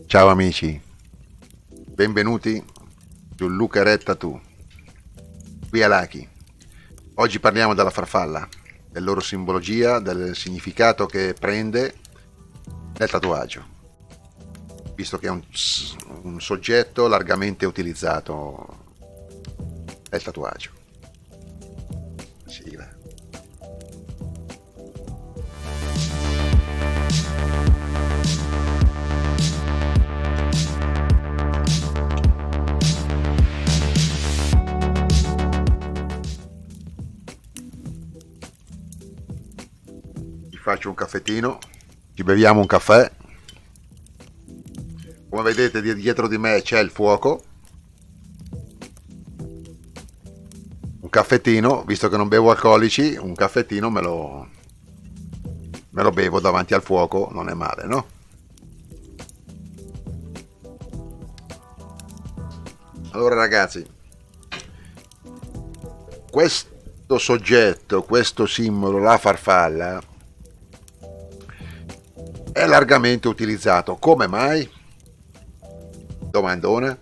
Ciao amici, benvenuti su Luca Retta Tu, qui a Lucky. Oggi parliamo della farfalla, della loro simbologia, del significato che prende nel tatuaggio, visto che è un soggetto largamente utilizzato nel tatuaggio. Sigla. Ci faccio un caffettino, ci beviamo un caffè. Come vedete dietro di me c'è il fuoco. Un caffettino, visto che non bevo alcolici, un caffettino me lo bevo davanti al fuoco, non è male, no? Allora ragazzi, questo soggetto, questo simbolo, la farfalla, è largamente utilizzato. Come mai? Domandone.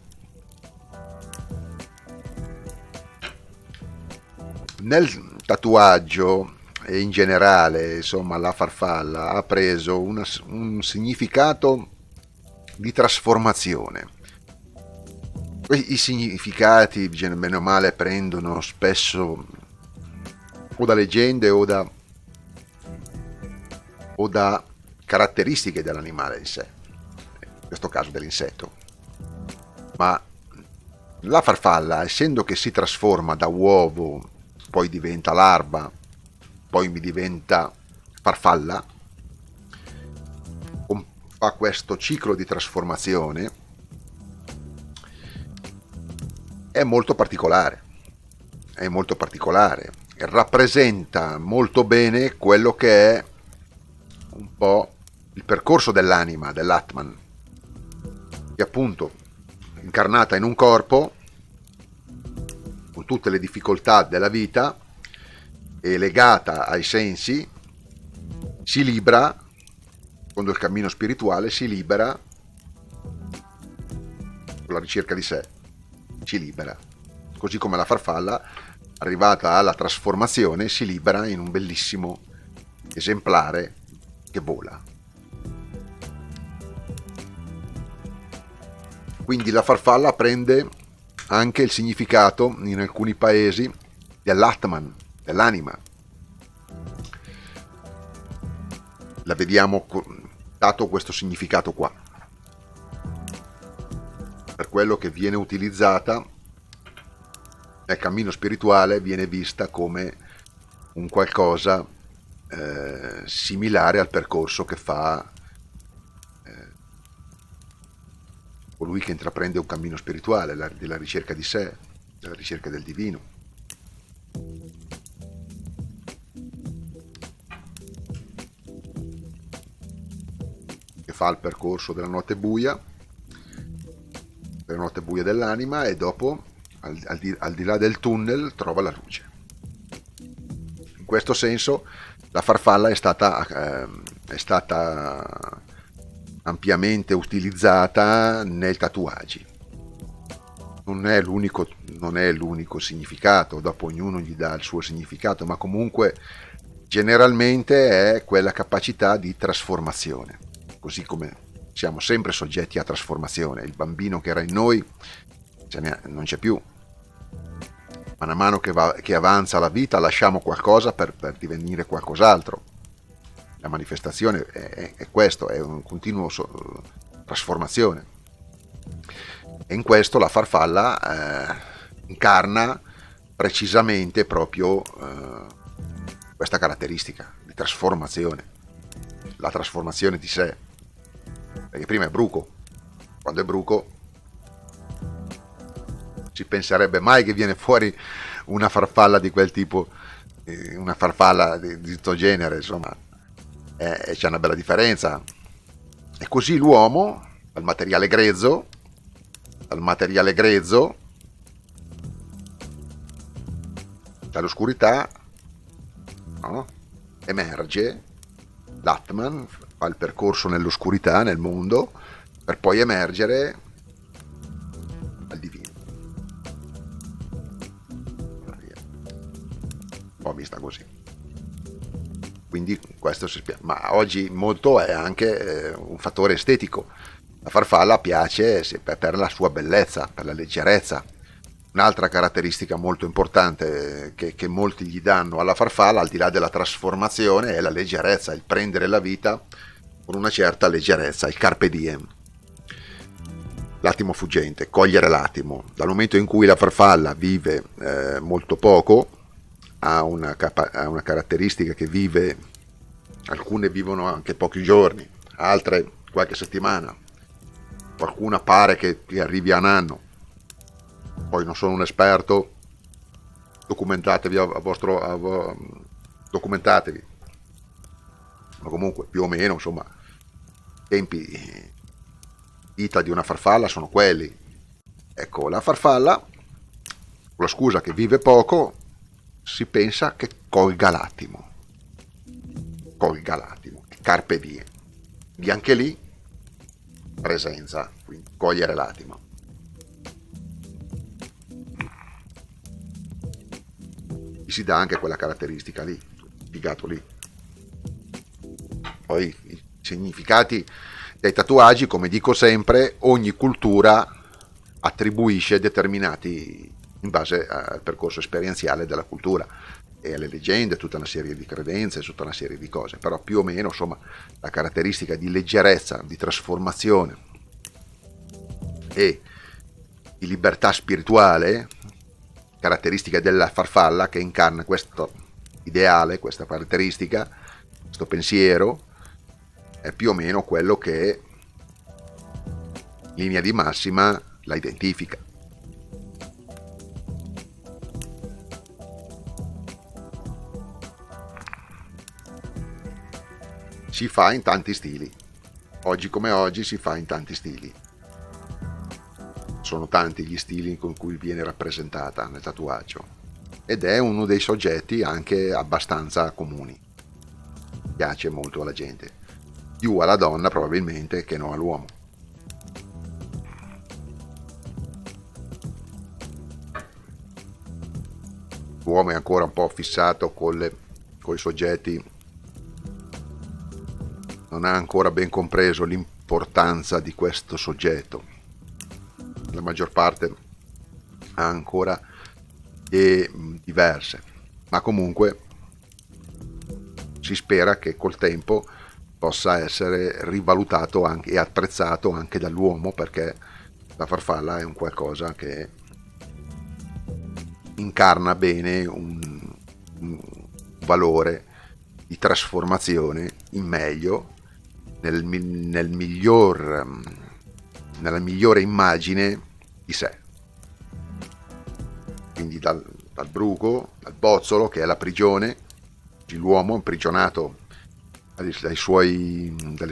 Nel tatuaggio e in generale, insomma, la farfalla ha preso un significato di trasformazione. I significati, bene o male, prendono spesso o da leggende o da caratteristiche dell'animale in sé, in questo caso dell'insetto. Ma la farfalla, essendo che si trasforma da uovo, poi diventa larva, poi mi diventa farfalla, fa questo ciclo di trasformazione, è molto particolare, è molto particolare, rappresenta molto bene quello che è un po' il percorso dell'anima, dell'Atman, che appunto incarnata in un corpo con tutte le difficoltà della vita e legata ai sensi, si libera, secondo il cammino spirituale, si libera con la ricerca di sé, si libera, così come la farfalla, arrivata alla trasformazione, si libera in un bellissimo esemplare che vola. Quindi la farfalla prende anche il significato in alcuni paesi dell'Atman, dell'anima. La vediamo dato questo significato qua. Per quello che viene utilizzata nel cammino spirituale, viene vista come un qualcosa similare al percorso che fa colui che intraprende un cammino spirituale, della ricerca di sé, della ricerca del divino. Che fa il percorso della notte buia dell'anima, e dopo, al di là del tunnel, trova la luce. In questo senso la farfalla è stata ampiamente utilizzata nei tatuaggi. Non è l'unico significato, dopo ognuno gli dà il suo significato, ma comunque generalmente è quella capacità di trasformazione, così come siamo sempre soggetti a trasformazione. Il bambino che era in noi non c'è più. Man mano che avanza la vita lasciamo qualcosa per divenire qualcos'altro. La manifestazione è questo, è un continuo trasformazione. E in questo la farfalla incarna precisamente proprio questa caratteristica di trasformazione, la trasformazione di sé, perché prima è bruco, quando è bruco si penserebbe mai che viene fuori una farfalla di quel tipo, una farfalla di questo genere, insomma, c'è una bella differenza. E così l'uomo, dal materiale grezzo, dall'oscurità, no? Emerge l'Atman, fa il percorso nell'oscurità, nel mondo, per poi emergere al divino. Un po' vista così. Quindi questo si spiega. Ma oggi molto è anche un fattore estetico. La farfalla piace per la sua bellezza, per la leggerezza. Un'altra caratteristica molto importante che molti gli danno alla farfalla, al di là della trasformazione, è la leggerezza, il prendere la vita con una certa leggerezza, il carpe diem. L'attimo fuggente, cogliere l'attimo. Dal momento in cui la farfalla vive molto poco, ha una caratteristica che vive, alcune vivono anche pochi giorni, altre qualche settimana, qualcuna pare che arrivi a un anno. Poi non sono un esperto, documentatevi documentatevi, ma comunque più o meno, insomma, tempi di vita di una farfalla sono quelli. Ecco, la farfalla, con la scusa che vive poco, si pensa che colga l'attimo, carpe diem, e anche lì presenza, quindi cogliere l'attimo. Gli si dà anche quella caratteristica lì, spiegato lì. Poi i significati dei tatuaggi, come dico sempre, ogni cultura attribuisce determinati in base al percorso esperienziale della cultura e alle leggende, tutta una serie di credenze, tutta una serie di cose, però più o meno, insomma, la caratteristica di leggerezza, di trasformazione e di libertà spirituale, caratteristica della farfalla che incarna questo ideale, questa caratteristica, questo pensiero, è più o meno quello che in linea di massima la identifica. Si fa in tanti stili, oggi come oggi si fa in tanti stili, sono tanti gli stili con cui viene rappresentata nel tatuaggio ed è uno dei soggetti anche abbastanza comuni, piace molto alla gente, più alla donna probabilmente che non all'uomo. L'uomo è ancora un po' fissato con i soggetti, non ha ancora ben compreso l'importanza di questo soggetto. La maggior parte ha ancora idee diverse, ma comunque si spera che col tempo possa essere rivalutato anche, e apprezzato anche dall'uomo, perché la farfalla è un qualcosa che incarna bene un valore di trasformazione in meglio nella migliore immagine di sé. Quindi dal bruco, dal bozzolo, che è la prigione, l'uomo imprigionato dalle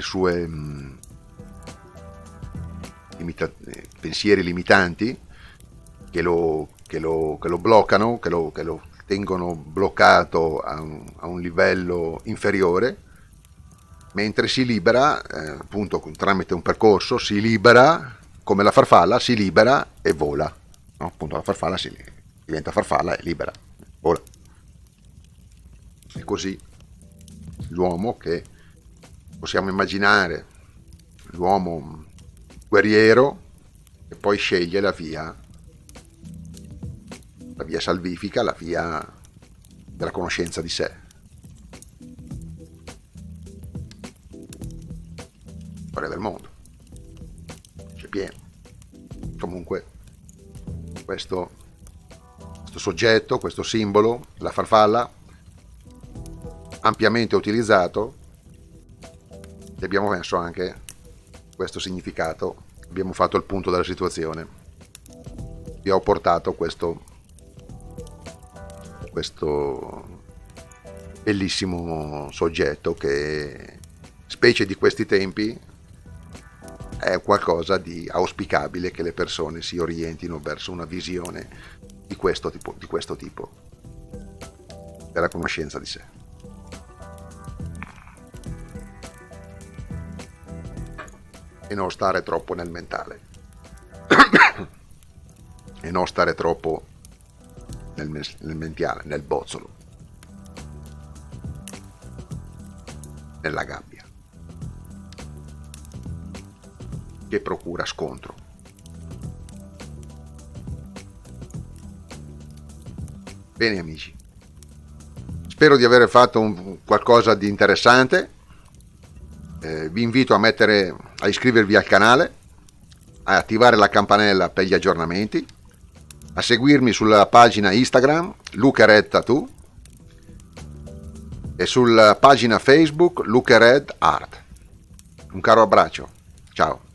sue pensieri limitanti che lo bloccano, che lo tengono bloccato a un livello inferiore, mentre si libera, appunto tramite un percorso, si libera, come la farfalla, si libera e vola. No? Appunto la farfalla diventa farfalla e libera, vola. E così l'uomo, che possiamo immaginare l'uomo guerriero, che poi sceglie la via salvifica, la via della conoscenza di sé. Storia del mondo, c'è pieno. Comunque questo soggetto, questo simbolo, la farfalla, ampiamente utilizzato, e abbiamo messo anche questo significato, abbiamo fatto il punto della situazione, vi ho portato questo bellissimo soggetto che, specie di questi tempi, è qualcosa di auspicabile che le persone si orientino verso una visione di questo tipo della conoscenza di sé. e non stare troppo nel mentale e non stare troppo nel mentale, nel bozzolo, nella gabbia che procura scontro. Bene amici, spero di aver fatto qualcosa di interessante. Vi invito a iscrivervi al canale, a attivare la campanella per gli aggiornamenti, a seguirmi sulla pagina Instagram Luca Red Tattoo e sulla pagina Facebook Luca Red Art. Un caro abbraccio, ciao.